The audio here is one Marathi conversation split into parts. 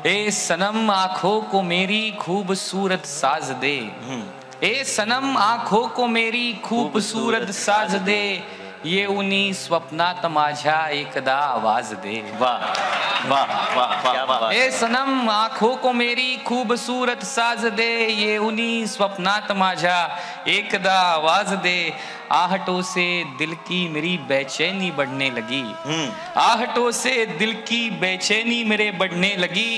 ए सनम आंखों को मेरी खूबसूरत साज दे, ए सनम आंखों को मेरी खूबसूरत साज दे, ये उन्हीं स्वप्नात माझ्या एकदा आवाज दे. वाह वाह वाह वाह. ए सनम आंखों को मेरी खूबसूरत साज दे, ये उन्हीं स्वप्नात माझ्या एकदा आवाज दे. आहटों से दिल की मेरी बेचैनी बढ़ने लगी, आहटों से दिल की बेचैनी मेरे बढ़ने लगी,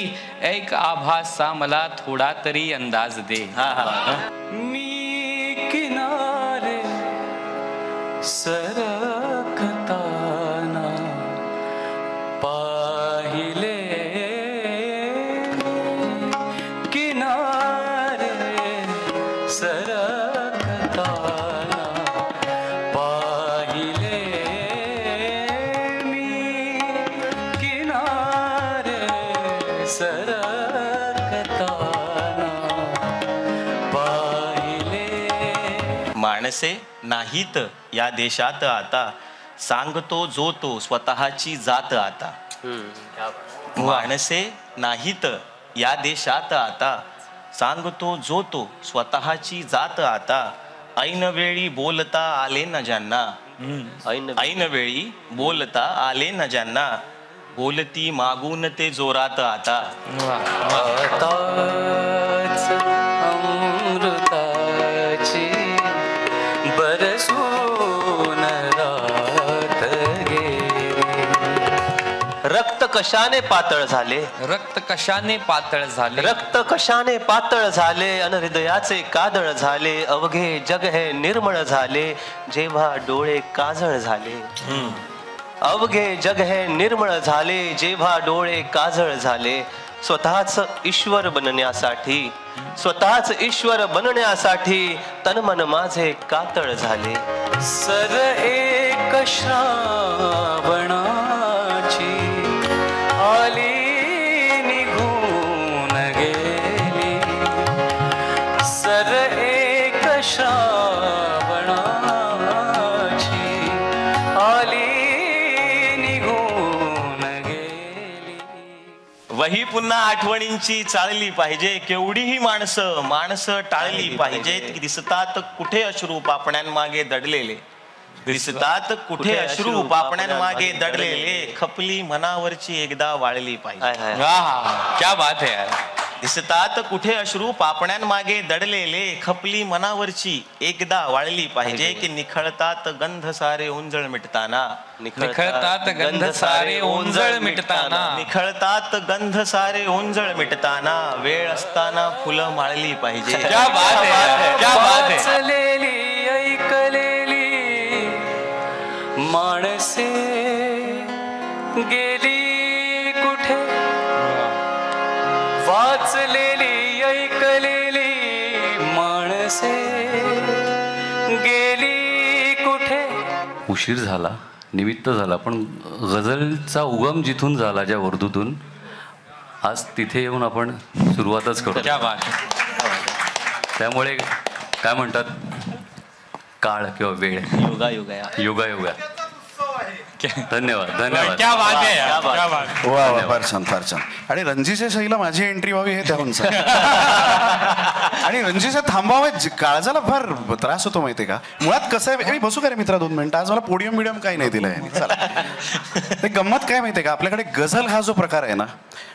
एक आभास सा मला थोडा तरी अंदाज दे. मी किनारे सरकताना पाहिले, किनारे सरकताना पाहिले, मी किनारे सरकताना पाहिले. माणसे नाहीत या देशात आता, सांगतो जो तो स्वतःची जात आता. माणसे नाहीत या देशात आता, सांगतो जो तो स्वतःची जात आता. ऐनवेळी बोलता आले न ज्यांना, ऐनवेळी बोलता आले न ज्यांना, बोलती मागून ते जोरात आता. आताच अमृताची बरसून रात गेली. रक्त कशाने पातळ झाले, रक्त कशाने पातळ झाले, रक्त कशाने पातळ झाले, अन हृदयाचे कादळ झाले. अवघे जग हे निर्मळ झाले, जेव्हा डोळे काजळ झाले. अवघे जग हे निर्मळ झाले, जेव्हा डोळे काजळ झाले. स्वतःच ईश्वर बनण्यासाठी, स्वतःच ईश्वर बनण्यासाठी तन मन माझे कातळ झाले. सर एक श्रावणाची आली निघून गेली, सर एक श्रावणाची आली निघून गेली. वही पुन्हा आठवणींची चालली पाहिजे. केवढीही माणसं माणसं टाळली पाहिजेत. दिसतात कुठे अश्रू पापण्यांमागे दडलेले, दिसतात कुठे अश्रू पापण्यांमागे दडलेले, खपली मनावरची एकदा वाळली पाहिजे. क्या बात है यार. दिसतात कुठे अश्रू पापण्यांमागे दडलेले, खपली मनावरची एकदा वाळली पाहिजे. की निखळतात गंध सारे ओंजळ मिटताना, निखळतात गंध सारे ओंजळ मिटताना, निखळतात गंध सारे ओंजळ मिटताना, वेळ असताना फुलं माळली पाहिजे. क्या बात है यार, क्या बात है. वाचलेली ऐकलेली माणसे गेली कुठे, वाचलेली ऐकलेली माणसे गेली कुठे. उशीर झाला, निमित्त झाला, पण गझलचा उगम जिथून झाला, ज्या उर्दूतून, आज तिथे येऊन आपण सुरुवातच करतो. क्या बात. त्यामुळे काय म्हणतात, काळ किंवा वेळ योगा योगा योगायोगा. धन्यवाद धन्यवाद. क्या बात है यार, क्या बात. वा वा, फार छान फार छान. आणि रणजीच्या शाहीला माझी एंट्री व्हावी हे त्याहूनच. आणि रणजीच्या थांबावे, काळजाला फार त्रास होतो माहितीये का. मुळात कसं आहे, मी बसू का रे मित्रा 2 मिनिटं. आज मला पोडियम बिडियम काही नाही दिलंय. चला, ते गंमत काय माहितीये का, आपल्याकडे गझल हा जो प्रकार आहे ना,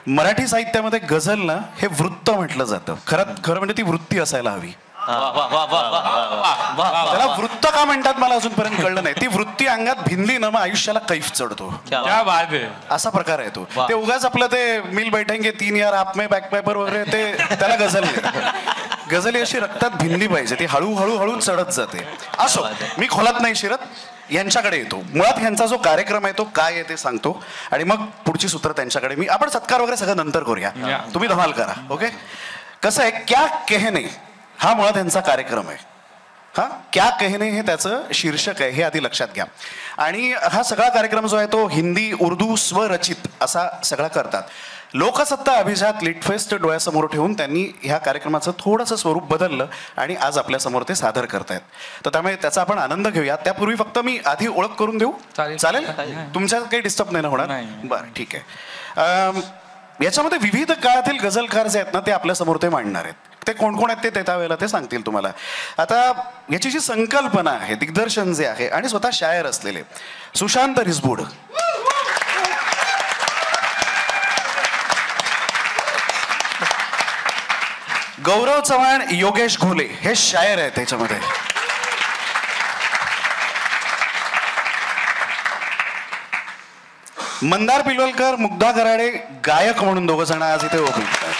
मराठी साहित्यामध्ये गझल ना हे वृत्त म्हटलं जातं. खरं म्हणजे ती वृत्ती असायला हवी. त्याला वृत्त का म्हणतात मला अजूनपर्यंत कळलं नाही. ती वृत्ती अंगात भिनली ना, मग आयुष्याला कैफ चढतो. क्या बात है. असा प्रकार आहे तो. ते उगाच आपलं ते मिल बैठेंगे 3 यार आप में बॅक पेपर वगैरे, ते त्याला गझल नाही. गझल अशी रक्तात भिनली पाहिजे, ती हळूहळू हळू चढत जाते. असो, मी खोलात नाही शिरत, यांच्याकडे येतो. मुळात ह्यांचा जो कार्यक्रम आहे तो काय आहे ते सांगतो, आणि मग पुढची सूत्र त्यांच्याकडे. मी आपण सत्कार वगैरे सगळं नंतर करूया, तुम्ही धमाल करा. ओके. कसं आहे, क्या कहने हा मुळात यांचा कार्यक्रम आहे. हा क्या कहने हे त्याचं शीर्षक आहे, हे आधी लक्षात घ्या. आणि हा सगळा कार्यक्रम जो आहे तो हिंदी उर्दू स्वरचित असा सगळा करतात. लोकसत्ता अभिजात लिटफेस्ट डोळ्यासमोर ठेवून त्यांनी ह्या कार्यक्रमाचं थोडंसं स्वरूप बदललं आणि आज आपल्यासमोर ते सादर करतायत. तर त्यामुळे त्याचा आपण आनंद घेऊया. त्यापूर्वी फक्त मी आधी ओळख करून देऊ, चालेल? तुमच्या काही डिस्टर्ब नाही ना होणार? बरं, ठीक आहे. याच्यामध्ये विविध काळातील गझलकार जे आहेत ना ते आपल्या समोर ते मांडणार आहेत. ते कोण कोण आहेत ते त्यावेळेला ते सांगतील तुम्हाला. आता याची जी संकल्पना आहे, दिग्दर्शन जे आहे आणि स्वतः शायर असलेले सुशांत रिसबूड, गौरव चव्हाण, योगेश घोले हे शायर आहेत त्याच्यामध्ये. मंदार पिलवलकर, मुग्धा कराडे गायक म्हणून दोघं जण आज इथे उभे आहेत.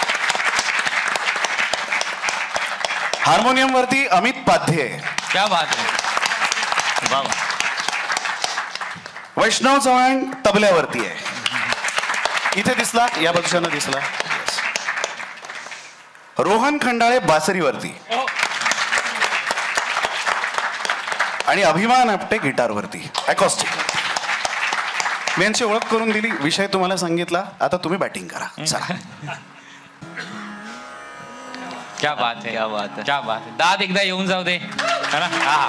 हार्मोनियम वरती अमित पाध्ये, क्या बात है. वैष्णव चव्हाण तबल्यावरती आहे. इथे दिसला, या बाजूच्यानं दिसला. रोहन खंडाळे बासरीवरती आणि अभिमान आपटे गिटारवरती, अकॉस्टिक. मी यांची ओळख करून दिली, विषय तुम्हाला सांगितला, आता तुम्ही बॅटिंग करा. चला. क्या बात है, क्या बात है. क्या बात है. दाद एकदा येऊन जाऊ दे. है ना? हा.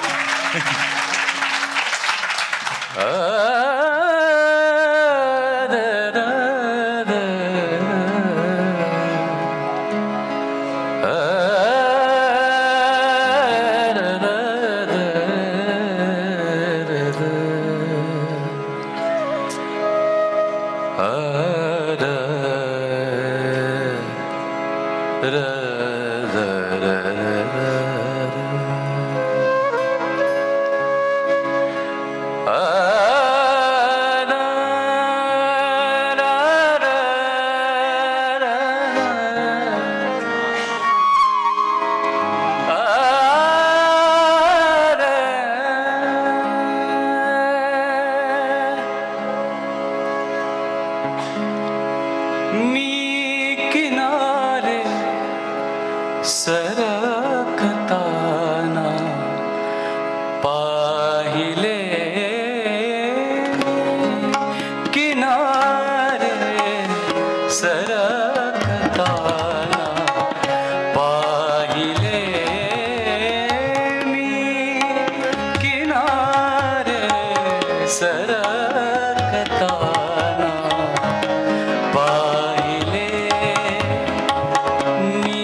मी किनारे सरकताना पाहिले, किनारे सरकताना पाहिले, मी किनारे सरकताना पाहिले, मी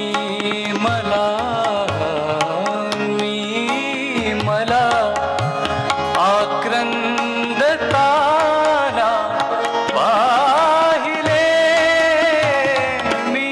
मला आक्रंदताना पाहिले, मी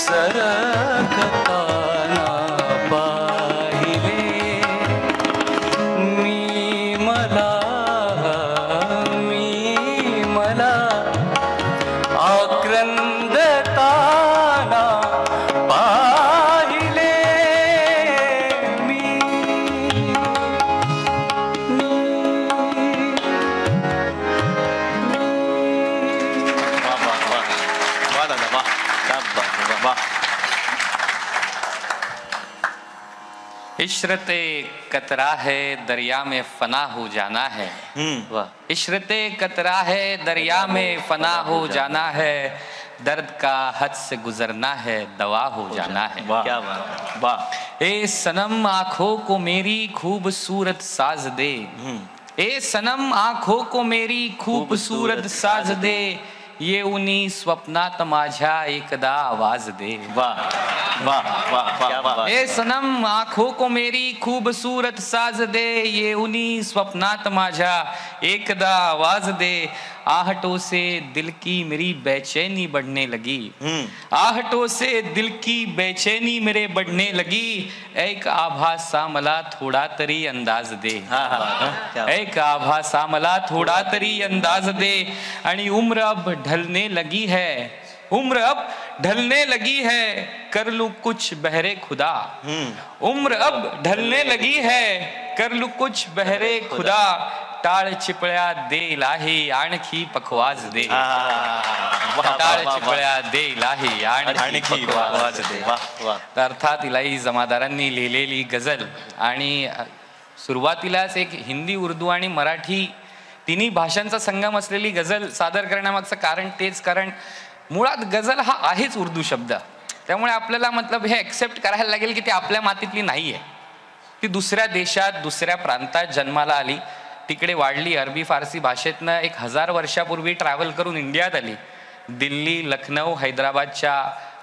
सरकताना पाहिले मी मला आक्रंदताना पाहिले मी वा दादा वा. क्या बात आहे, वा. इशरते कतरा है दरिया में फना हो जाना है. वाह. इशरते कतरा है दरिया में फना हो जाना है. दर्द का हद से गुजरना है, दवा हो जाना है. वा. क्या बात. वा. ए सनम आंखों को मेरी खूबसूरत साज दे. ए सनम आंखों को मेरी खूबसूरत साज दे. ये उन्हीं स्वप्नात माझ्या एकदा आवाज दे. वा वा वा वा वा. ए सनम आंखों को मेरी खूबसूरत साज दे. ये उन्हीं स्वप्नात माझ्या एकदा आवाज दे. आहटों से दिल की मेरी बेचैनी बढ़ने लगी. आहटों से दिल की बेचैनी मेरे बढ़ने लगी. एक आभासा मला थोडा तरी अंदाज दे. एक आभासा मला थोडा तरी अंदाज दे. आणि उम्र अब ढलने लगी है. उम्र अब ढलने लगी है. कर लूं कुछ बहरे खुदा. उम्र अब ढलने लगी है. कर लूं कुछ बहरे खुदा. टाळ चिपळ्या दे इलाही आणखी पखवाज दे. टाळ चिपळ्या दे इलाही आणखी पखवाज दे. तर अर्थात इलाही जमादारांनी लिहिलेली गझल आणि सुरुवातीलाच एक हिंदी, उर्दू आणि मराठी तिन्ही भाषांचा संगम असलेली गझल सादर करण्यामागचं कारण तेच, कारण मुळात गझल हा आहेच उर्दू शब्द. त्यामुळे आपल्याला मतलब हे एक्सेप्ट करायला लागेल की ती आपल्या मातीतली नाही आहे. ती दुसऱ्या देशात, दुसऱ्या प्रांतात जन्माला आली, तिकडे वाढली. अरबी फारसी भाषेतनं 1000 वर्षापूर्वी ट्रॅव्हल करून इंडियात आली. दिल्ली, लखनौ, हैदराबादच्या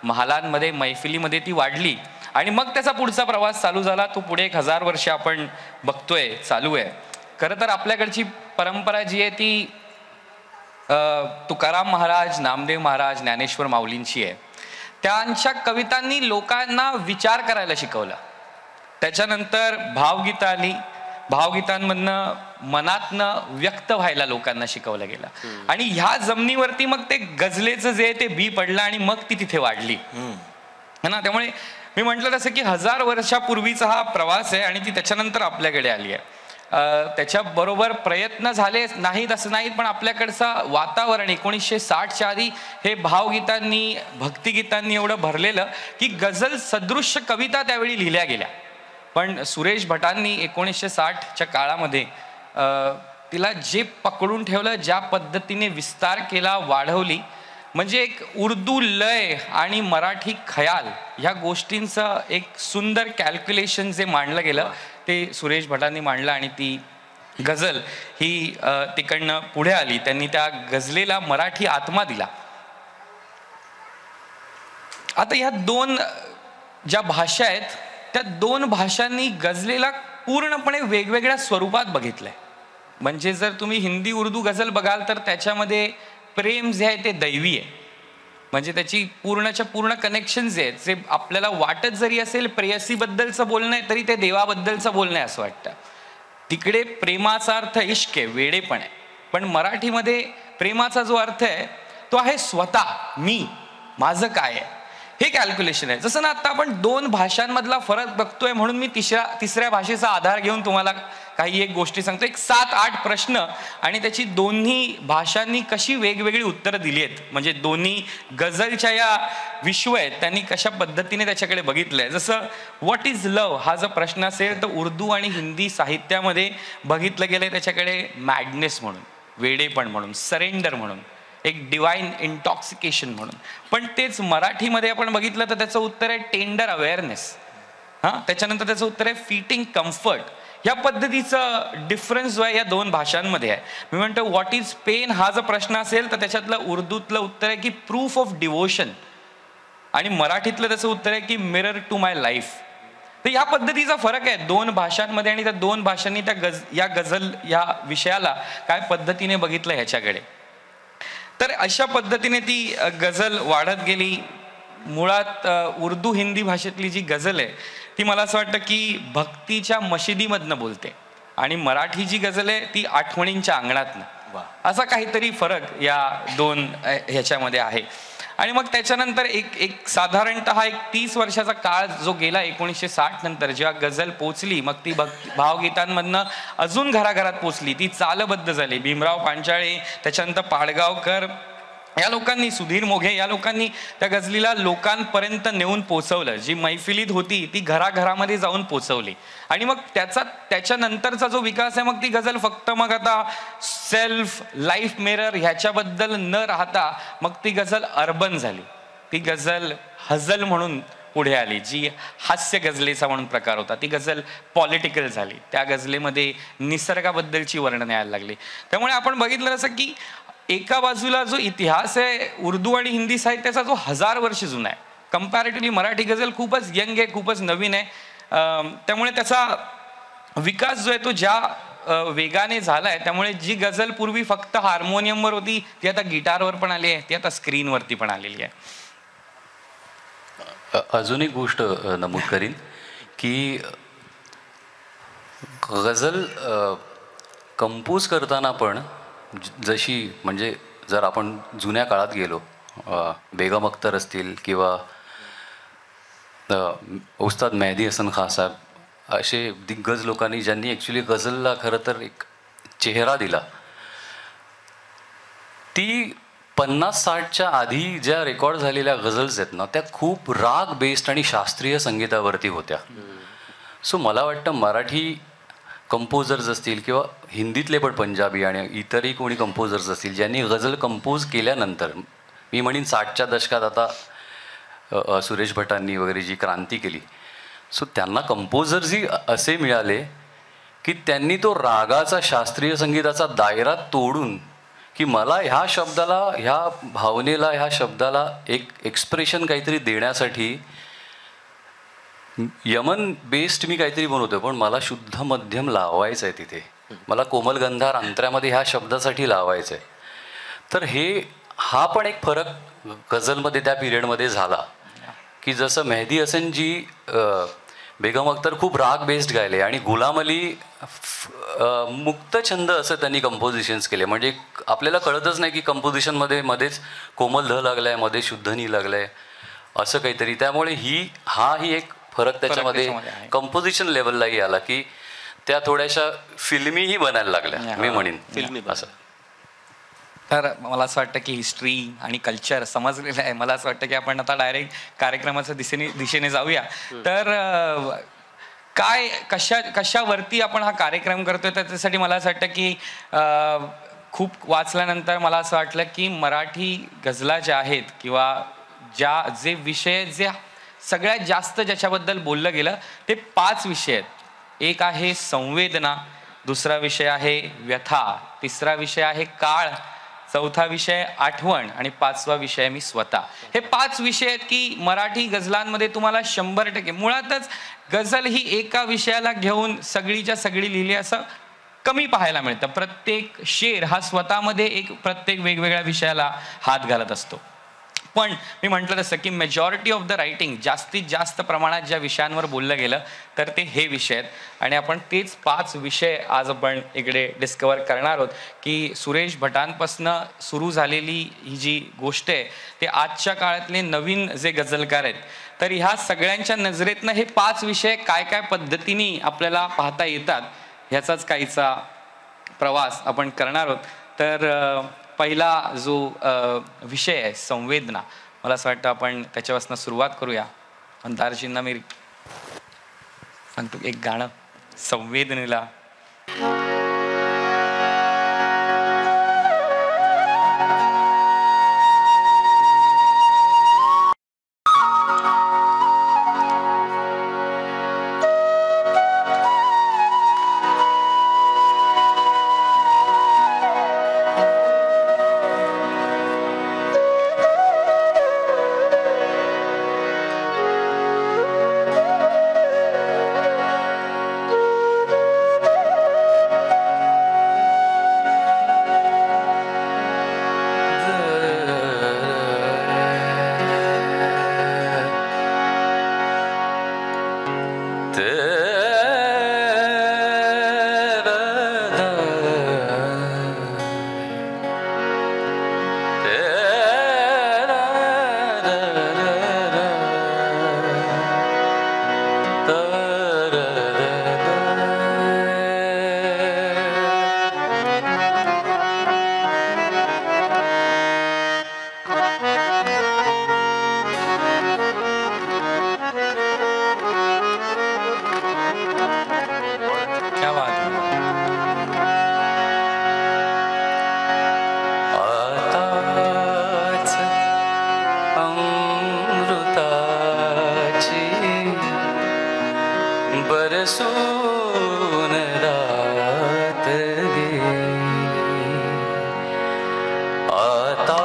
महालांमध्ये, मैफिलीमध्ये ती वाढली आणि मग त्याचा पुढचा प्रवास चालू झाला. तो पुढे 1000 वर्ष आपण बघतोय चालू आहे. खरं तर आपल्याकडची परंपरा जी आहे ती तुकाराम महाराज, नामदेव महाराज, ज्ञानेश्वर माऊलींची आहे. त्यांच्या कवितांनी लोकांना विचार करायला शिकवलं. त्याच्यानंतर भावगीतं आली. भावगीतांमधनं मनातनं व्यक्त व्हायला लोकांना शिकवलं गेलं आणि ह्या जमिनीवरती मग ते गझलेचं जे ते बी पडलं आणि मग ती तिथे वाढली है ना. त्यामुळे मी म्हटलं तसं की 1000 वर्षापूर्वीचा हा प्रवास आहे आणि ती त्याच्यानंतर आपल्याकडे आली आहे. त्याच्याबरोबर प्रयत्न झाले नाहीत असं नाहीत, पण आपल्याकडचं वातावरण 1960च्या आधी हे भावगीतांनी, भक्तिगीतांनी एवढं भरलेलं की गझल सदृश्य कविता त्यावेळी लिहिल्या गेल्या. पण सुरेश भटांनी 1960च्या काळामध्ये तिला जे पकडून ठेवलं, ज्या पद्धतीने विस्तार केला, वाढवली, म्हणजे एक उर्दू लय आणि मराठी खयाल ह्या गोष्टींचं एक सुंदर कॅल्क्युलेशन जे मांडलं गेलं ते सुरेश भटांनी मांडलं आणि ती गझल ही तिकडनं पुढे आली. त्यांनी त्या गझलेला मराठी आत्मा दिला. आता ह्या दोन ज्या भाषा आहेत त्या दोन भाषांनी गझलेला पूर्णपणे वेगवेगळ्या स्वरूपात बघितलंय. म्हणजे जर तुम्ही हिंदी, उर्दू गझल बघाल तर त्याच्यामध्ये प्रेम जे आहे ते दैवी आहे. म्हणजे त्याची पूर्णच्या पूर्ण कनेक्शन जे आहेत, जे आपल्याला वाटत जरी असेल प्रेयसीबद्दलचं बोलणं आहे तरी ते देवाबद्दलचं बोलणं आहे असं वाटतं. तिकडे प्रेमाचा अर्थ इश्क आहे, वेडेपण आहे. पण मराठीमध्ये प्रेमाचा जो अर्थ आहे तो आहे स्वतः, मी, माझं काय आहे हे कॅल्क्युलेशन आहे. जसं ना आता आपण दोन भाषांमधला फरक बघतोय म्हणून मी तिसऱ्या भाषेचा आधार घेऊन तुम्हाला काही एक गोष्टी सांगतो. एक 7-8 प्रश्न आणि त्याची दोन्ही भाषांनी कशी वेगवेगळी उत्तरं दिली आहेत. म्हणजे दोन्ही गझलच्या या विश्व आहेत त्यांनी कशा पद्धतीने त्याच्याकडे बघितलंय. जसं व्हॉट इज लव्ह हा जर प्रश्न असेल तर उर्दू आणि हिंदी साहित्यामध्ये बघितलं गेलंय त्याच्याकडे मॅडनेस म्हणून, वेडेपण म्हणून, सरेंडर म्हणून, एक डिवाइन इंटॉक्सिकेशन म्हणून. पण तेच मराठीमध्ये आपण बघितलं तर त्याचं उत्तर आहे टेंडर अवेअरनेस. त्याच्यानंतर त्याचं उत्तर आहे फिटिंग कम्फर्ट. या पद्धतीचं डिफरन्स जो आहे या दोन भाषांमध्ये आहे. मी म्हणतो व्हॉट इज पेन हा जर प्रश्न असेल तर त्याच्यातलं उर्दूतलं उत्तर आहे की प्रूफ ऑफ डिवोशन आणि मराठीतलं त्याचं उत्तर आहे की मिरर टू माय लाईफ. तर या पद्धतीचा फरक आहे दोन भाषांमध्ये आणि त्या दोन भाषांनी या गझल या विषयाला काय पद्धतीने बघितलं ह्याच्याकडे. तर अशा पद्धतीने ती गझल वाढत गेली. मुळात उर्दू हिंदी भाषेतली जी गझल आहे ती मला असं वाटतं की भक्तीच्या मशिदीमधनं बोलते आणि मराठी जी गझल आहे ती आठवणींच्या अंगणातनं. असा काहीतरी फरक या दोन ह्याच्यामध्ये आहे. आणि मग त्याच्यानंतर एक साधारणतः 30 वर्षाचा काळ जो गेला 1960 नंतर, जेव्हा गझल पोचली, मग ती भावगीतांमधनं अजून घराघरात पोचली, ती चालबद्ध झाली. भीमराव पांचाळे, त्याच्यानंतर पाडगावकर या लोकांनी, सुधीर मोघे या लोकांनी त्या गझलीला लोकांपर्यंत नेऊन पोचवलं. जी मैफिलीत होती ती घराघरामध्ये जाऊन पोचवली. आणि मग त्याच्यानंतरचा जो विकास आहे, मग ती गझल फक्त मग आता सेल्फ, लाईफ मिरर ह्याच्याबद्दल न राहता मग ती गझल अर्बन झाली. ती गझल हझल म्हणून पुढे आली, जी हास्य गझलेचा म्हणून प्रकार होता. ती गझल पॉलिटिकल झाली. त्या गझलेमध्ये निसर्गाबद्दलची वर्णन यायला लागली. त्यामुळे आपण बघितलं असं की एका बाजूला जो इतिहास आहे उर्दू आणि हिंदी साहित्याचा, जो 1000 वर्ष जुना आहे, कम्पॅरेटिव्हली मराठी गझल खूपच यंग आहे, खूपच नवीन आहे. त्यामुळे त्याचा विकास जो आहे तो ज्या वेगाने झाला आहे, त्यामुळे जी गझल पूर्वी फक्त हार्मोनियमवर होती ती आता गिटारवर पण आली आहे, ती आता स्क्रीनवरती पण आलेली आहे. अजून एक गोष्ट नमूद करीन की गझल कंपोज करताना पण जशी, म्हणजे जर आपण जुन्या काळात गेलो, बेगम अख्तर असतील किंवा उस्ताद मेहदी हसन खान साहेब असे दिग्गज लोकांनी ज्यांनी ॲक्च्युली गझलला खरं तर एक चेहरा दिला, ती 50-60च्या आधी ज्या रेकॉर्ड झालेल्या गझल्स आहेत ना, त्या खूप राग बेस्ड आणि शास्त्रीय संगीतावरती होत्या. सो मला वाटतं मराठी कंपोजर्स असतील किंवा हिंदीतले पण पंजाबी आणि इतरही कोणी कंपोजर्स असतील ज्यांनी गझल कंपोज केल्यानंतर, मी म्हणीन 60च्या दशकात आता सुरेश भटांनी वगैरे जी क्रांती केली, सो त्यांना कंपोजर्सही असे मिळाले की त्यांनी तो रागाचा, शास्त्रीय संगीताचा दायरा तोडून की मला ह्या शब्दाला, ह्या भावनेला, ह्या शब्दाला एक एक्सप्रेशन काहीतरी देण्यासाठी यमन बेस्ड मी काहीतरी बनवतोय, पण मला शुद्ध मध्यम लावायचं आहे तिथे, मला कोमल गंधार अंतऱ्यामध्ये ह्या शब्दासाठी लावायचं आहे. तर हा पण एक फरक गझलमध्ये त्या पिरियडमध्ये झाला की जसं मेहदी हसनजी, बेगम अख्तर खूप राग बेस्ड गायले आणि गुलाम अली मुक्त छंद असं त्यांनी कंपोजिशन्स केले. म्हणजे आपल्याला कळतच नाही की कंपोजिशनमध्ये मध्येच कोमल ध लागलाय, मध्ये शुद्ध नी लागलाय, असं काहीतरी. त्यामुळे हाही एक फरक त्याच्यामध्ये कंपोजिशन लेवललाही आला की त्या थोड्याशा फिल्मीही बनायला लागल्या, मी म्हणेन फिल्मी असं. तर मला असं वाटतं की हिस्ट्री आणि कल्चर समजलेलं आहे. मला असं वाटतं की आपण आता डायरेक्ट कार्यक्रमाच्या दिशेने जाऊया. तर कशावरती आपण हा कार्यक्रम करतोय, त्याच्यासाठी मला असं वाटतं की खूप वाचल्यानंतर मला असं वाटलं की मराठी गझला ज्या आहेत किंवा जे विषय जे सगळ्यात जास्त ज्याच्याबद्दल बोललं गेलं ते 5 विषय आहेत. एक आहे संवेदना, दुसरा विषय आहे व्यथा, तिसरा विषय आहे काळ, चौथा विषय आठवण आणि 5वा विषय मी स्वतः. हे 5 विषय आहेत की मराठी गझलांमध्ये तुम्हाला 100%, मुळातच गझल ही एका विषयाला घेऊन सगळीच्या सगळी लिहिली असं कमी पाहायला मिळतं. प्रत्येक शेर हा स्वतःमध्ये एक प्रत्येक वेगवेगळ्या विषयाला हात घालत असतो. पण मी म्हटलं तसं की मेजॉरिटी ऑफ द रायटिंग, जास्तीत जास्त प्रमाणात ज्या विषयांवर बोललं गेलं तर ते हे विषय आहेत. आणि आपण तेच 5 विषय आज आपण इकडे डिस्कवर करणार आहोत की सुरेश भटांपासनं सुरू झालेली ही जी गोष्ट आहे ते आजच्या काळातले नवीन जे गझलकार आहेत, तर ह्या सगळ्यांच्या नजरेतनं हे 5 विषय काय काय पद्धतीने आपल्याला पाहता येतात ह्याचाच काहीचा प्रवास आपण करणार आहोत. तर पहिला जो विषय आहे संवेदना, मला असं वाटतं आपण त्याच्यापासून सुरुवात करूया. अंधारजींना मी सांगतो एक गाणं संवेदनेला. बरसून रात गेली आताच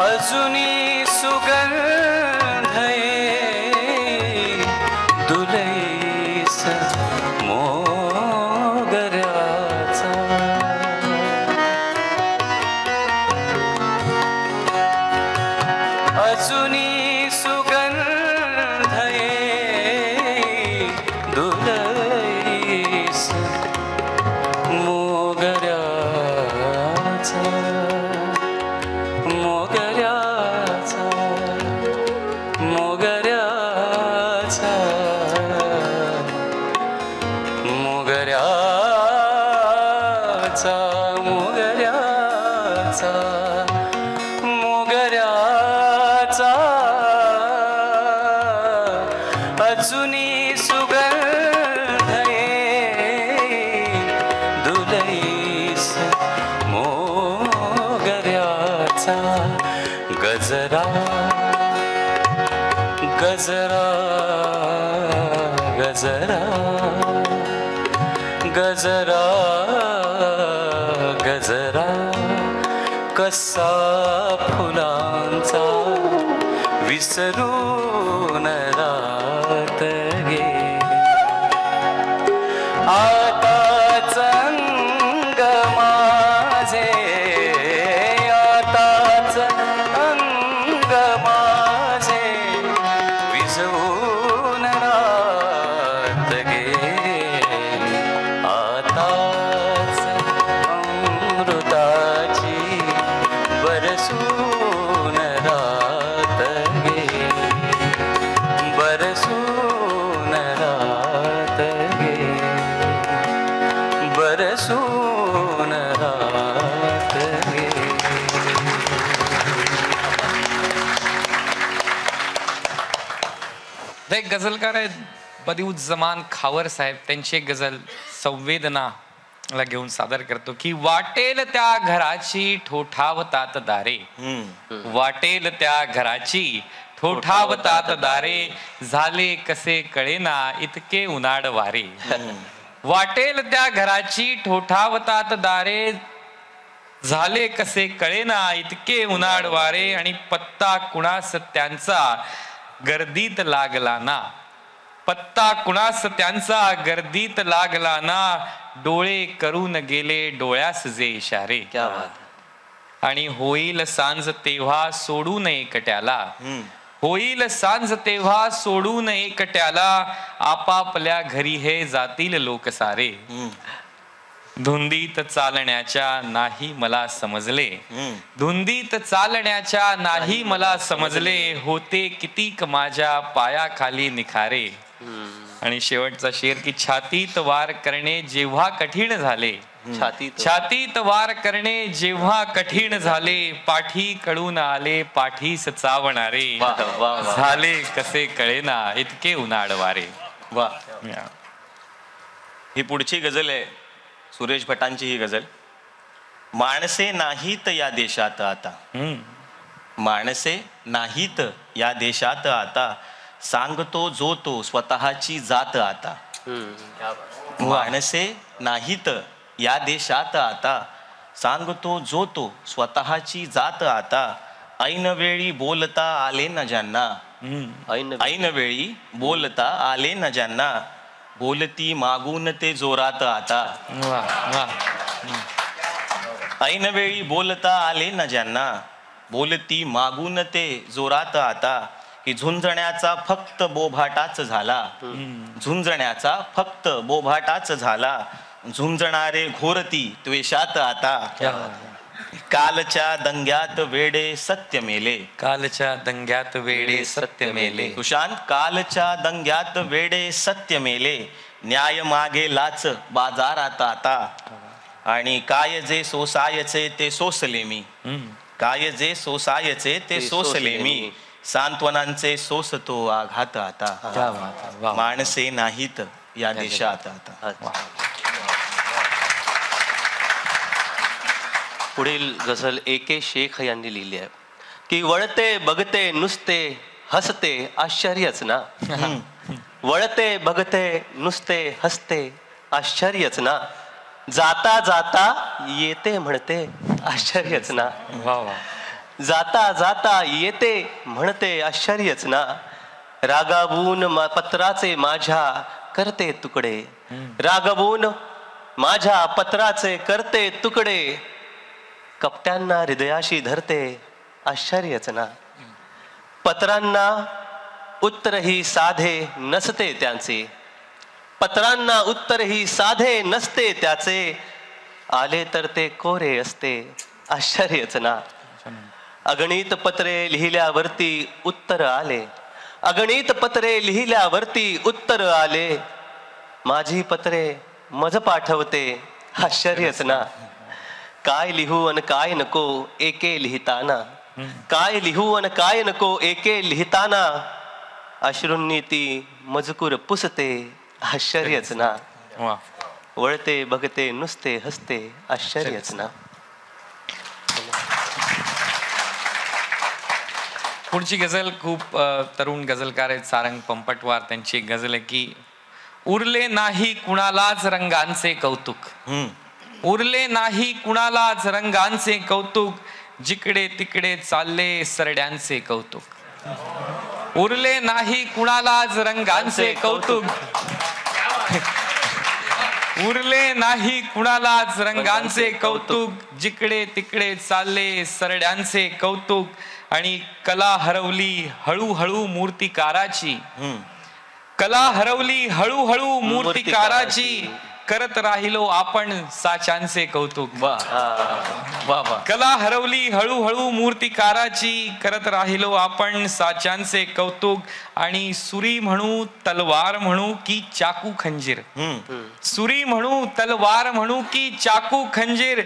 अजुनी सुगंध ये दुलईस मोगऱ्याचा अजुनी सुगंध ये दुलईस मोगऱ्याचा मोगऱ्याचा मोगऱ्याचा मोगऱ्याचा मोगऱ्याचा मोगऱ्याचा अजुनी सुगंध दुलईस मोगऱ्याचा गजरा गजरा गजरा गजरा गजरा कसा फुलांचा विसरून रात गे आताच अंग माझे आताच अंग माझे विझवून रात गे आताच अमृताची बरसून रात गे ते एक गझलकार आहेत बदिउज्जमान खावर साहेब, त्यांची एक गझल संवेदना ला घेऊन सादर करतो की वाटेल त्या घराची ठोठावतात दारे, वाटेल त्या घराची ठोठावतात दारे, झाले कसे कळेना इतके उन्हाळ वारे. वाटेल त्या घराची ठोठावतात दारे, झाले कसे कळेना इतके उन्हाळ वारे, आणि पत्ता कुणास त्यांचा गर्दीत लागला ना, पत्ता कुणास त्यांचा गर्दीत लागला ना, डोळे करून गेले डोळ्यास जे इशारे. क्या बात. आणि होईल सांज तेव्हा सोडून एकट्याला, होईल सांज तेव्हा सोडून एकट्याला, आपापल्या घरी हे जातील लोक सारे. धुंदीत चालण्याच्या नाही मला समजले, धुंदीत चालण्याच्या नाही मला समजले, होते कितीक माझ्या पायाखाली निखारे. आणि शेवटचा शेर की छातीत वार करणे जेव्हा कठीण झाले, छातीत वार करणे जेव्हा कठीण झाले, पाठी कडून आले पाठीस चावणारे, झाले कसे कळेना इतके उन्हाळ वारे. वा. ही पुढची गझल आहे सुरेश भटांची. ही गझल, माणसे नाहीत या देशात आता, माणसे नाहीत या देशात आता, सांगतो जो तो स्वतःची जात आता. माणसे नाहीत या देशात आता, सांगतो जो तो स्वतःची जात आता, ऐन वेळी बोलता आले न ज्यांना, ऐन वेळी बोलता आले न ज्यांना, बोलती मागून ते जोरात आता. ऐन वेळी बोलता आले न ज्यांना, बोलती मागून ते जोरात आता, की झुंजण्याचा फक्त बोभाटाच झाला, झुंजण्याचा फक्त बोभाटाच झाला, झुंजणारे घोरती त्वेषात आता. कालच्या दंग्यात वेडे सत्य मेले, कालच्या दंग्यात वेडे सत्य मेले. सुशांत, कालच्या दंग्यात वेडे सत्य मेले, न्याय मागे लाच बाजारात आता, आणि काय जे सोसायचे ते सोसले मी, काय जे सोसायचे ते सोसले मी, सांत्वनांचे सोसतो आघात आता, माणसे नाहीत या देशात आता. पुढील गझल AK शेख यांनी लिहिली आहे की वळते बघते नुसते हसते आश्चर्यच ना, वळते बघते नुसते हसते आश्चर्यच ना, जाता जाता येते म्हणते आश्चर्यच ना, जाता जाता येते म्हणते आश्चर्यच ना, रागावून पत्राचे माझ्या करते तुकडे, रागावून माझ्या पत्राचे करते तुकडे, कपट्यांना हृदयाशी धरते आश्चर्यच ना, पत्रांना उत्तरही साधे नसते त्यांचे, पत्रांना उत्तरही साधे नसते त्याचे, आले तर ते कोरे असते आश्चर्यच ना, अगणित पत्रे लिहिल्यावरती उत्तर आले, अगणित पत्रे लिहिल्यावरती उत्तर आले, माझी पत्रे मज पाठवते आश्चर्यच ना, काय लिहू अन काय नको एके लिहिताना, काय लिहू अन काय नको एके लिहिताना, अश्रूंनी ती मजकूर पुसते आश्चर्यच ना, वळते बघते नुसते हसते आश्चर्यच ना. पुढची गझल खूप तरुण गझलकार आहेत सारंग पंपटवार, त्यांची एक गझल आहे की उरले नाही कुणालाच रंगांचे कौतुक, उरले नाही कुणालाच रंगांचे कौतुक, जिकडे तिकडे चालले सरड्यांचे कौतुक, उरले नाही कुणालाच रंगांचे कौतुक, उरले नाही कुणालाच रंगांचे कौतुक, जिकडे तिकडे चालले सरड्यांचे कौतुक, आणि कला हरवली हळूहळू मूर्तिकाराची, कला हरवली हळूहळू मूर्तिकाराची, करत राहिलो आपण साच्यांचे कौतुक. कला हरवली हळूहळू मूर्तिकाराची, करत राहिलो आपण साच्यांचे कौतुक, आणि सुरी म्हणू तलवार म्हणू की चाकू खंजीर, सुरी म्हणू तलवार म्हणू की चाकू खंजीर,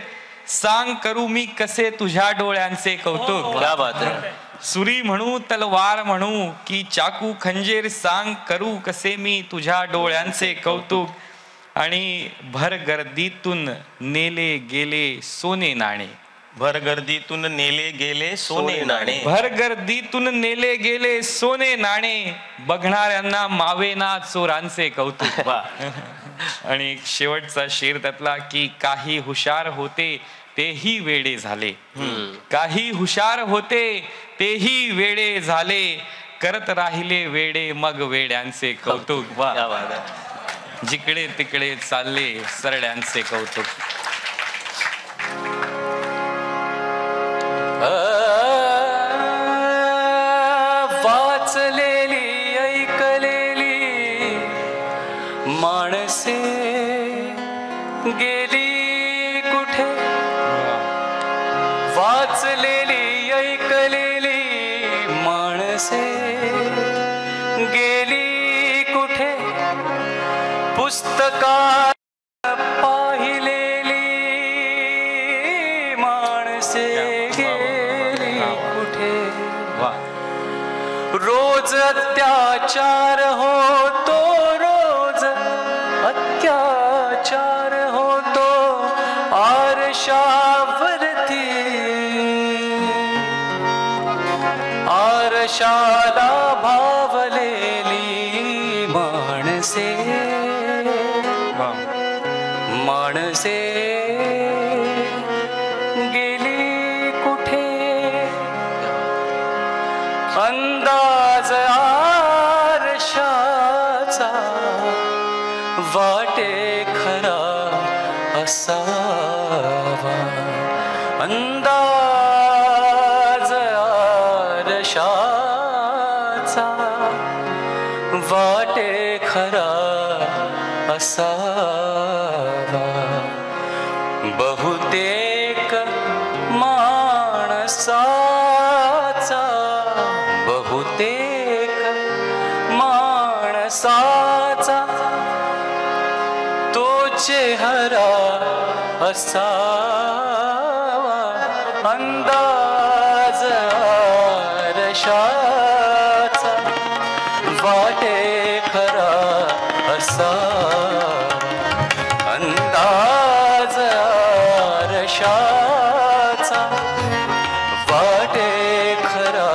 सांग करू मी कसे तुझ्या डोळ्यांचे कौतुक. क्या बात आहे. सुरी म्हणू तलवार म्हणू की चाकू खंजीर, सांग करू कसे मी तुझ्या डोळ्यांचे कौतुक. आणि भर गर्दीतून नेले गेले सोने नाणे. भर गर्दीतून नेले गेले सोने नाणे. भर गर्दीतून नेले गेले सोने नाणे, बघणाऱ्यांना मावेना चोरांचे कौतुक. आणि शेवटचा शेर त्यातला की काही हुशार होते तेही वेडे झाले. काही हुशार होते तेही वेडे झाले, करत राहिले वेडे मग वेड्यांचे कौतुक. जिकडे तिकडे चालले सरड्यांचे कौतुक. वाचलेली ऐकलेली माणसे गेली कुठे. वाचलेली ऐकलेली माणसे गेली कुठे. पुस्तकात पाहिलेली माणसे गेली कुठे. रोज अत्याचार होतो, रोज अत्याचार होतो आरशावरती. आरशाला भावलेली माणसे माणसे गेली कुठे. अंदाज आरशाचा वाटे खरा असावा. अंदाज आरशाचा वाटे खरा असावा. बहुतेक माणसाचा बहुतेक माणसाचा तो चेहरा असावा. अंदाज आरशाचा वाटे खरा असावा. अंदाज आरशाचा वाटे खरा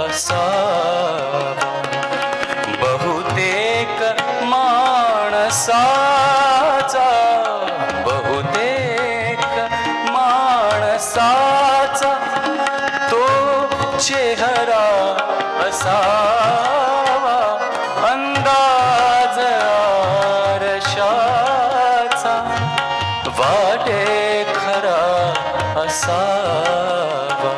असावा. बहुतेक माणसाचा बहुतेक माणसाचा तो चेहरा असावा. अंदाज आरशाचा वाटे खरा असावा.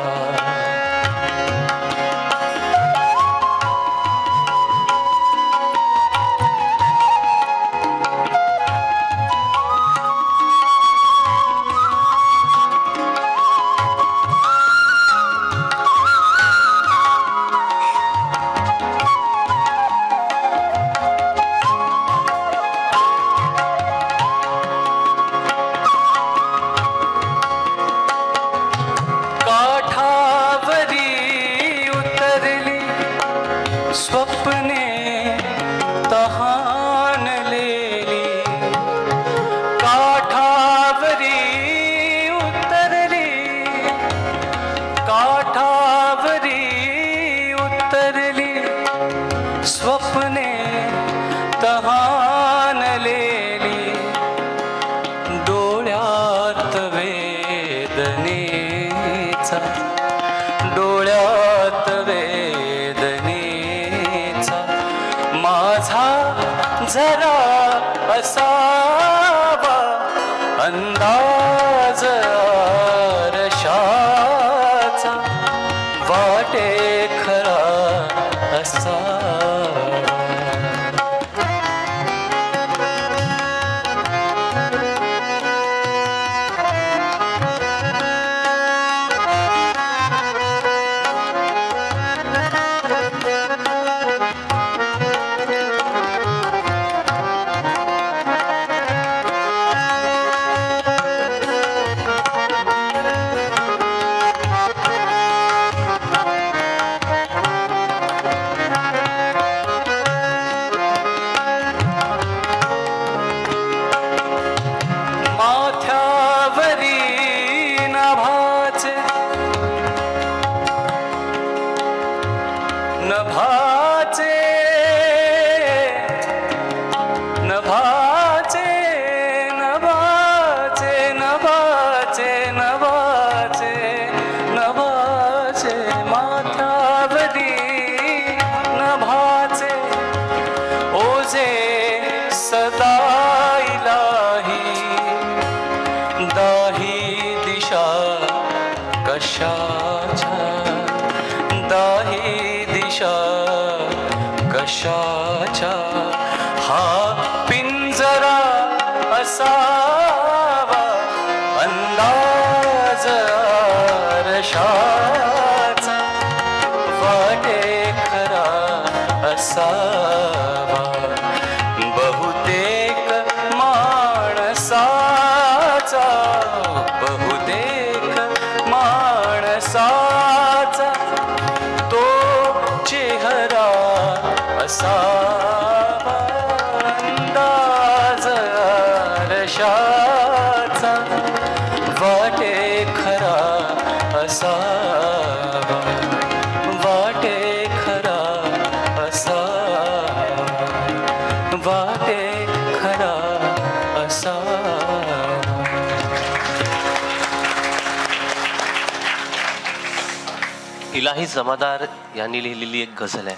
स्वप्ने तहानलेली. काठावरी उतरली काठावरी उतरली. स्वप्ने तहानलेली. डोळ्यात वेदनेचा डोळ्यात वेदनेचा माझा जरा असावा. अंदाज आरशाचा वाटे खरा असावा. कशाच्या हा पिंजरा असावा अंदाज आरशाचा वाटे खरा असावा बहुतेक माणसाचा बहुतेक माणसाचा तो चेहरा असावा अंदाज आरशाचा वाटे खरा असावा वाटे खरा असावा वाटे खरा असावा. इलाही जमादार यांनी लिहिलेली एक गझल आहे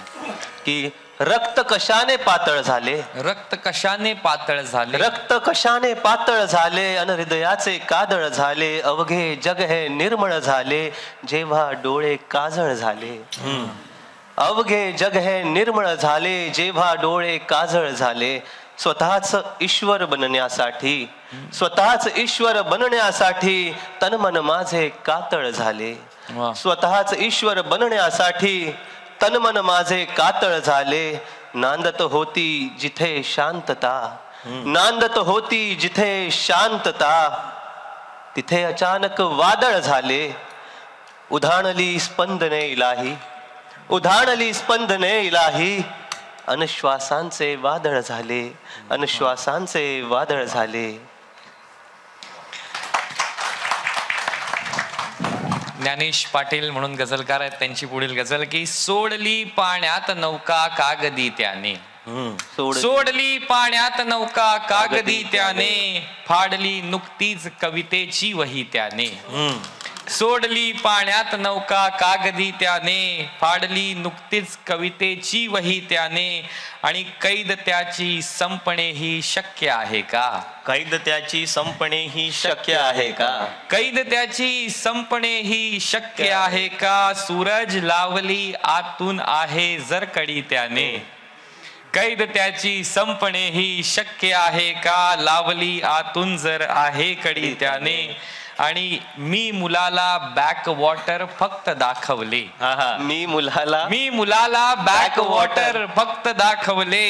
की रक्त कशाने पातळ झाले, रक्त कशाने पातळ झाले, रक्त कशाने पातळ झाले अन हृदयाचे कादळ झाले, अवघे जग हे निर्मळ झाले जेव्हा डोळे काजळ झाले. अवघे जग हे निर्मळ झाले जेव्हा डोळे काजळ झाले. स्वतःच ईश्वर बनण्यासाठी, स्वतःच ईश्वर बनण्यासाठी तन मन माझे कातळ झाले. वा. स्वतःच ईश्वर बनण्यासाठी तन मन माझे कातळ झाले. नांदत होती जिथे शांतता, नांदत होती जिथे शांतता तिथे अचानक वादळ झाले. उधाणली स्पंदने इलाही, उधाणली स्पंदने इलाही अनुश्वासांचे वादळ झाले, अनुश्वासांचे वादळ झाले. ज्ञानेश पाटील म्हणून गझलकार आहेत, त्यांची पुढील गझल की सोडली पाण्यात नौका कागदी त्याने, सोडली पाण्यात नौका कागदी त्याने, फाडली नुकतीच कवितेची वही त्याने. सोडली पाण्यात नौका कागदी त्याने, फाडली नुकतीच कवितेची वही त्याने, आणि कैद त्याची संपणे ही शक्य आहे का, कैद त्याची संपणे ही शक्य आहे का, कैद त्याची संपणे ही शक्य आहे का, सूरज लावली आतून आहे जर कडी त्याने, कैद त्याची संपणे ही शक्य आहे का, लावली आतून जर आहे कडी त्याने, आणि मी मुलाला बॅक वॉटर फक्त दाखवले, मी मुलाला बॅक वॉटर फक्त दाखवले,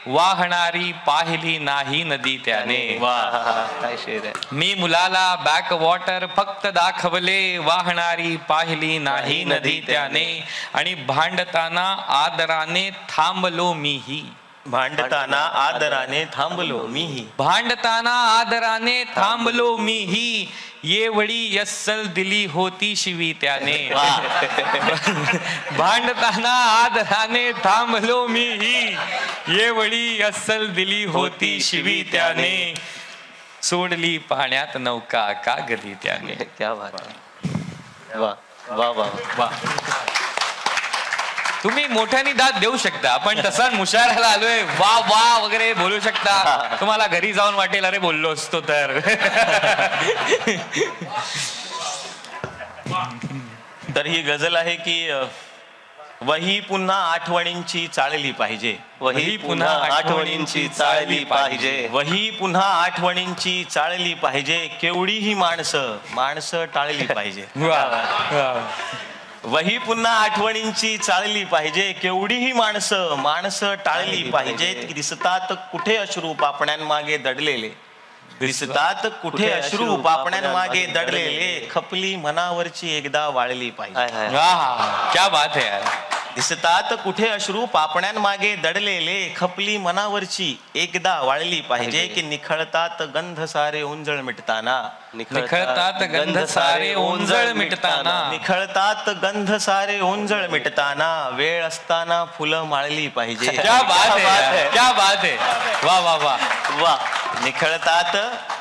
वाहणारी पाहिली नाही नदी त्याने. काय शेर आहे. मी मुलाला बॅक वॉटर फक्त दाखवले, वाहणारी पाहिली नाही नदी त्याने, आणि भांडताना आदराने थांबलो मीही, भांडताना आदराने थांबलो मीही, भांडताना आदराने थांबलो मीही, येवळी यस्सल दिली होती शिवी त्याने. भांडताना आदराने थांबलो मीही, येवळी अस्सल दिली होती शिवी त्याने, सोडली पाण्यात नौका कागदी त्याने. क्या बात आहे. वा वा वा वा. तुम्ही मोठ्याने दाद देऊ शकता, आपण तसा मुशायराला आलोय वा वा वगैरे बोलू शकता, तुम्हाला घरी जाऊन वाटेल अरे बोललो असतो तर. तर ही गझल आहे की वही पुन्हा आठवणींची चाळली पाहिजे, वही पुन्हा आठवणींची चाळली पाहिजे, वही पुन्हा आठवणींची चाळली पाहिजे, केवढीही माणसं टाळली पाहिजे. वही पुन्हा आठवणींची चाळली पाहिजे, केवढीही माणसं टाळली पाहिजेत, दिसतात कुठे अश्रू पापण्यांमागे दडलेले, दिसतात कुठे अश्रू पापण्यांमागे दडलेले, खपली मनावरची एकदा वाळली पाहिजे. क्या बात है यार. दिसतात कुठे अश्रू पापण्यांमागे दडलेले, खपली मनावरची एकदा वाळली पाहिजे, की निखळतात गंध सारे ओंजळ मिटताना, निखळतात गंध सारे ओंजळ मिटताना, निखळतात गंध सारे ओंजळ मिटताना, वेळ असताना फुलं माळली पाहिजे. क्या बात है, क्या बात है. वा वा वा वा. निखळतात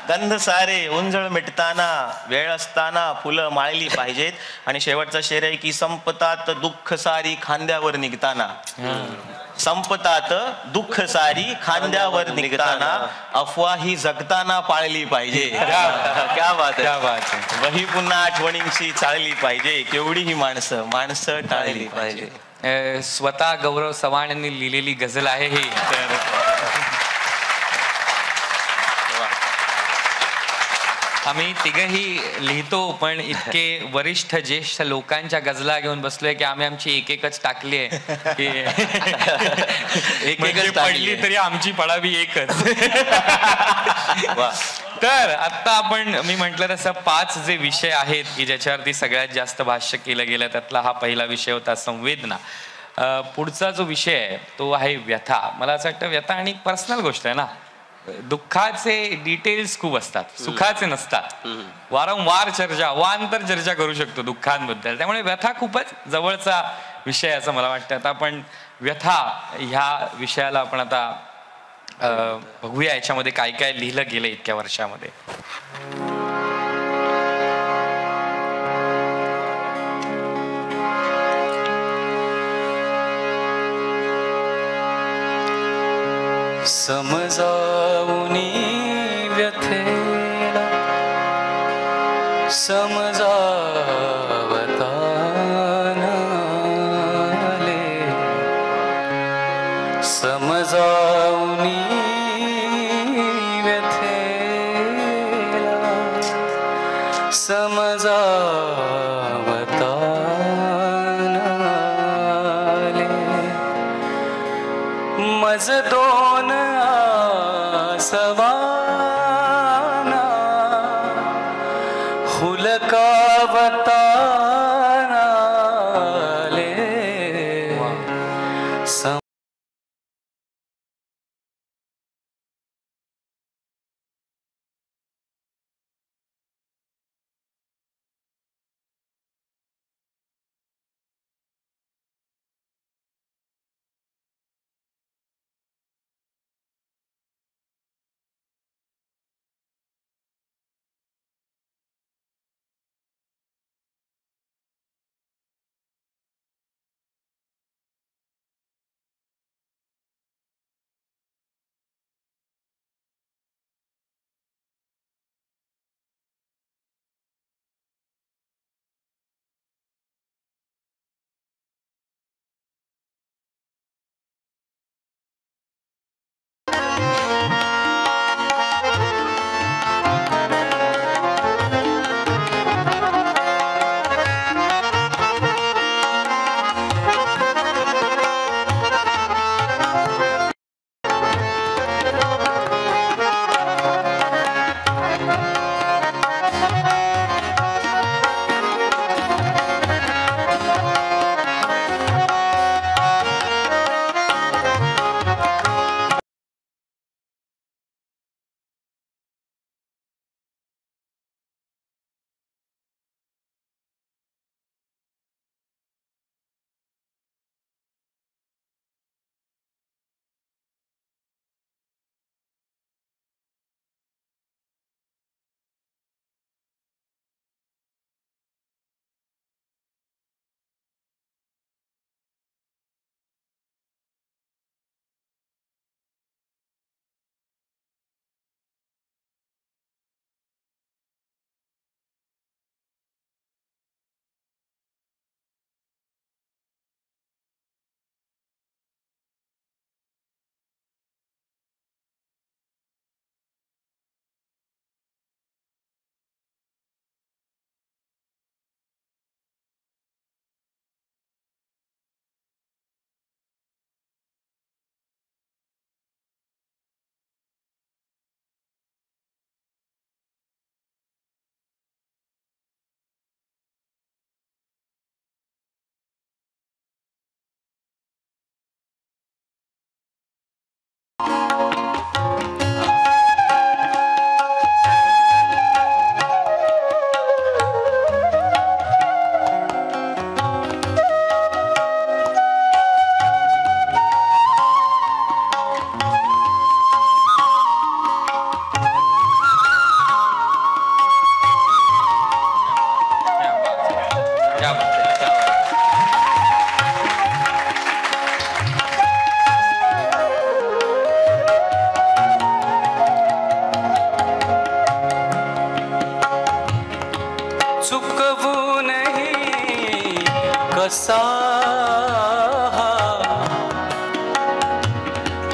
गंध सारे ओंजळ मिटताना, वेळ असताना फुलं माळली पाहिजेत. आणि शेवटचा शेर आहे की संपतात दुःख सारी खांद्यावर निघताना, संपतात दुःख सारी खांद्यावर निघताना, अफवाही जगताना पाळली पाहिजे. क्या बात है. वही पुन्हा आठवणींची चाळली पाहिजे, केवढीही माणसं टाळली पाहिजे. स्वतः गौरव चव्हाण यांनी लिहिलेली गझल आहे ही. तर आम्ही तिघही लिहितो, पण इतके वरिष्ठ ज्येष्ठ लोकांच्या गजला घेऊन बसलोय की आम्ही आमची एकच टाकली आहे की म्हणजे पडली तरी आमची पडावी एकच. तर आता आपण मी म्हटलं तसं 5 जे विषय आहेत की ज्याच्यावरती सगळ्यात जास्त भाष्य केलं गेलं त्यातला हा पहिला विषय होता संवेदना. पुढचा जो विषय आहे तो आहे व्यथा. मला असं वाटतं व्यथा आणि पर्सनल गोष्ट आहे ना. दुःखाचे डिटेल्स खूप असतात, सुखाचे नसतात. वारंवार वांतर चर्चा करू शकतो दुःखांबद्दल. त्यामुळे व्यथा खूपच जवळचा विषय असं मला वाटतं. आता आपण व्यथा ह्या विषयाला आपण आता बघूया याच्यामध्ये काय काय लिहिलं गेलं इतक्या वर्षामध्ये. समजावुनी व्यथेला समजावता नाले, समजावुनी व्यथेला समजावता नाले, मज दोन आसमाना हुलकावता नाले.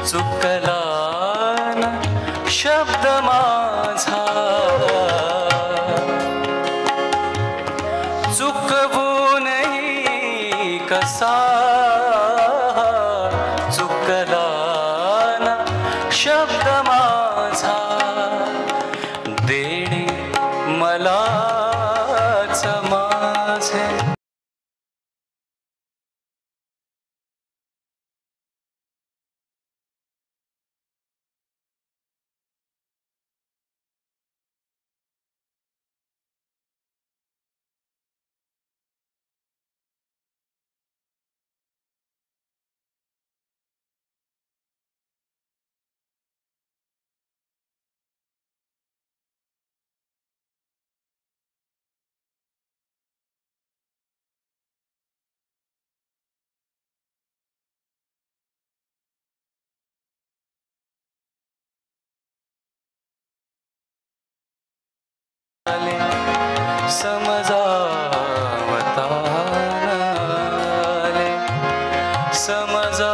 चुकला ना शब्द माझा, चुकवूनही कसा चुकला ना शब्द माझा, देणे मलाच माझे. समजावता नाले, समजावता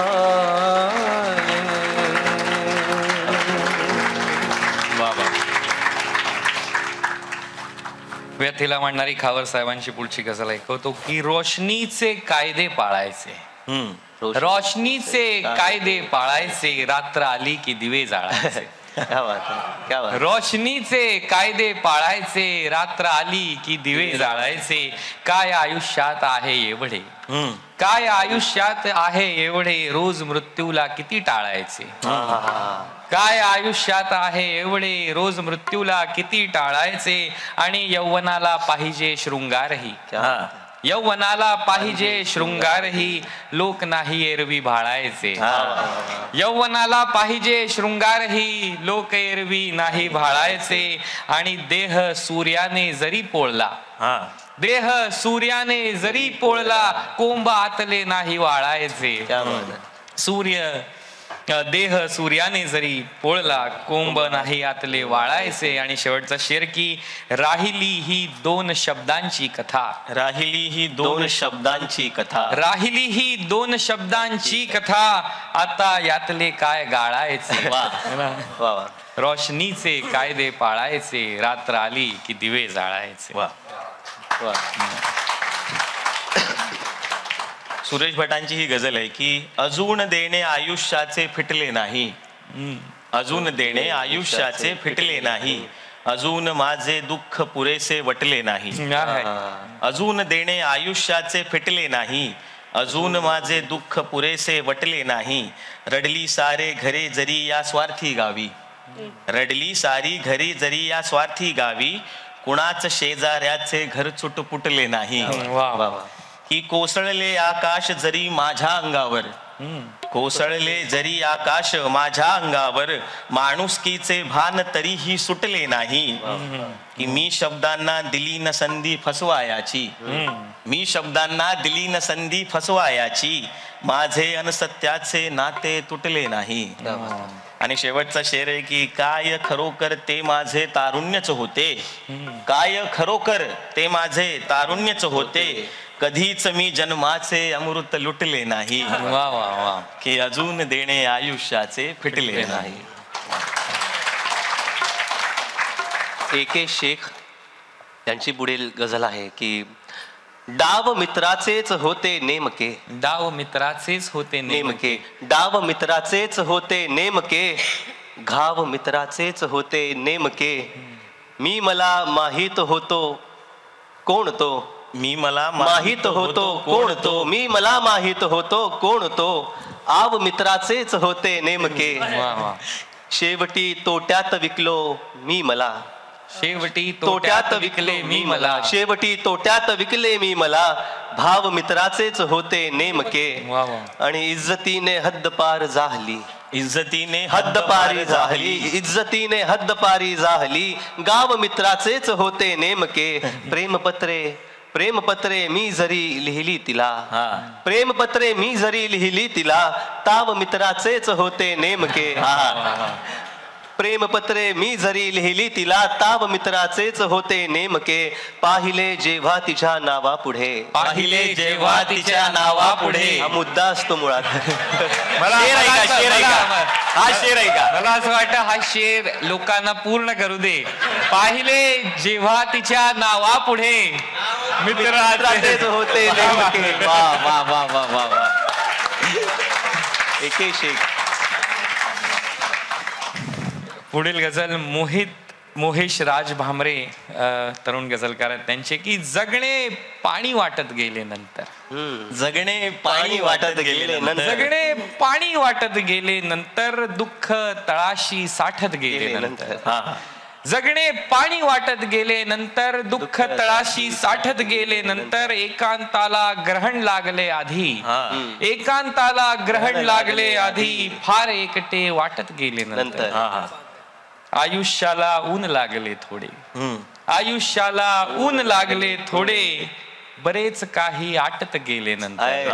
आले. व्यथेला मांडणारी खावर साहेबांची पुढची गझल ऐकवतो की रोशनीचे कायदे पाळायचे, रोशनीचे कायदे पाळायचे, रात्र आली की दिवे जाळायचे. क्या बात है, क्या बात. रोशनीचे कायदे पाळायचे, रात्र आली की दिवे जाळायचे. काय आयुष्यात आहे एवढे, काय आयुष्यात आहे एवढे, रोज मृत्यूला किती टाळायचे. काय आयुष्यात आहे एवढे, रोज मृत्यूला किती टाळायचे. आणि यौवनाला पाहिजे शृंगारही, यौवनाला पाहिजे शृंगारही, लोक नाही एरवी भाळायचे. यौवनाला पाहिजे शृंगारही, लोक एरवी नाही भाळायचे. आणि देह सूर्याने जरी पोळला, देह सूर्याने जरी पोळला, कोंब आतले नाही वाळायचे. सूर्य देह सूर्याने जरी पोळला, कोंब नाही आतले वाळायचे. आणि शेवटचा शेर की राहिली ही दोन शब्दांची कथा, राहिली ही दोन शब्दांची कथा, राहिली ही दोन शब्दांची कथा, आता यातले काय गाळायचे. रोशनीचे कायदे पाळायचे, रात्र आली की दिवे जाळायचे. वा वा. सुरेश भटांची ही गझल आहे की अजून देणे आयुष्याचे फिटले नाही, अजून देणे आयुष्याचे फिटले नाही, अजून माझे दुःख पुरेसे वटले नाही. अजून देणे आयुष्याचे फिटले नाही, अजून माझे दुःख पुरेसे वटले नाही. रडली सारे घरे जरी या स्वार्थी गावी, रडली सारी घरी जरी या स्वार्थी गावी, कुणाच शेजाऱ्याचे घर चुटपुटले नाही. की कोसळले आकाश जरी माझ्या अंगावर, कोसळले जरी आकाश माझ्या अंगावर, माणुसकीचे भान तरीही सुटले नाही. की मी शब्दांना दिली न संधी फसवायाची, मी शब्दांना दिली न संधी फसवायाची, माझे अनसत्याचे नाते तुटले नाही. आणि शेवटचा शेर आहे की काय खरोखर ते माझे तारुण्यच होते, काय खरोखर ते माझे तारुण्यच होते, कधीच मी जन्माचे अमृत लुटले नाही. वा वा वा. की अजून देणे आयुष्याचे फिटले नाही. AK शेख यांची पुढील गझल आहे की डाव मित्राचेच होते नेमके, डाव मित्राचेच होते नेमके, डाव मित्राचेच होते नेमके, घाव मित्राचेच होते नेमके, मी मला माहित होतो कोण तो, मी मला माहित होतो कोण तो, मी मला माहित होतो कोण तो, आव मित्राचेच होते नेमके, शेवटी तोट्यात विकलो मी मला, शेवटी तोट्यात विकले मी मला, शेवटी तोट्यात विकले मी मला, भाव मित्राचेच होते नेमके. आणि इज्जतीने हद्दपार झाली, इज्जतीने हद्दपारी झाली, इज्जतीने हद्दपारी झाली, गाव मित्राचेच होते नेमके. प्रेमपत्रे प्रेमपत्रे मी जरी लिहिली तिला, प्रेमपत्रे मी जरी लिहिली तिला, ताव मित्राचेच होते नेमके. प्रेमपत्रे मी जरी लिहिली तिला ताब मित्राचेच होते नेमके पाहिले जेव्हा तिच्या नावा पुढे पाहिले जेव्हा तिच्या नावा पुढे हा मुद्दा असतो मुळात. मला शेर आहे का? शेर आहे का? हा शेर आहे का? मला असं वाटतं हा शेर लोकांना पूर्ण करू दे. पाहिले जेव्हा तिच्या नावा पुढे मित्राचेच होते नेमके. वा वा वा वा वा वा. एकेश एक. पुढील गझल मोहेश राज भामरे तरुण गझलकार आहेत त्यांचे की जगणे पाणी वाटत गेले नंतर. जगणे पाणी वाटत गेले नंतर जगणे पाणी वाटत गेले नंतर दुःख तळाशी साठत गेले नंतर. जगणे पाणी वाटत गेले नंतर दुःख तळाशी साठत गेले नंतर एकांताला ग्रहण लागले आधी एकांताला ग्रहण लागले आधी फार एकटे वाटत गेले नंतर. आयुष्याला ऊन लागले थोडे आयुष्याला ऊन लागले थोडे बरेच काही आटत गेले नंतर.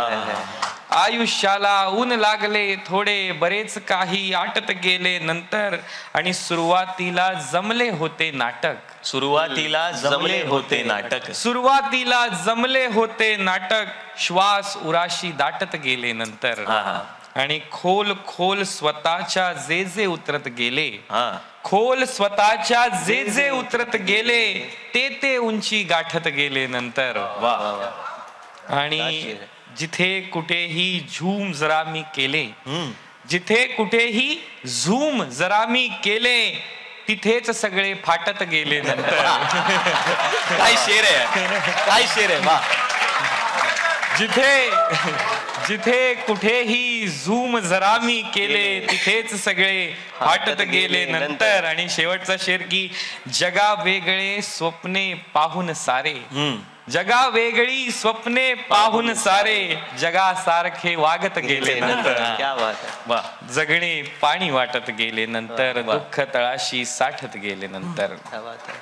आयुष्याला ऊन लागले थोडे बरेच काही आटत गेले नंतर आणि सुरुवातीला जमले होते नाटक. सुरुवातीला जमले होते नाटक. सुरुवातीला जमले होते नाटक श्वास उराशी दाटत गेले नंतर. आणि खोल खोल स्वतःच्या जे जे उतरत गेले खोल स्वतःच्या जे जे उतरत गेले ते ते उंची गाठत गेले नंतर. आणि जिथे कुठेही झूम जरा मी केले जिथे कुठेही झूम जरा मी केले तिथेच सगळे फाटत गेले नंतर. काय शेर आहे काय शेर आहे. वा. जिथे कुठेही झूम जरा मी केले तिथेच सगळे फाटत गेले नंतर. आणि शेवटचा शेर की जगा वेगळे स्वप्ने पाहून सारे जगा वेगळी स्वप्ने पाहून सारे जगासारखे वागत गेले नंतर. क्या बात आहे. जगणे पाणी वाटत गेले नंतर दुःख तळाशी साठत गेले नंतर. क्या बात आहे.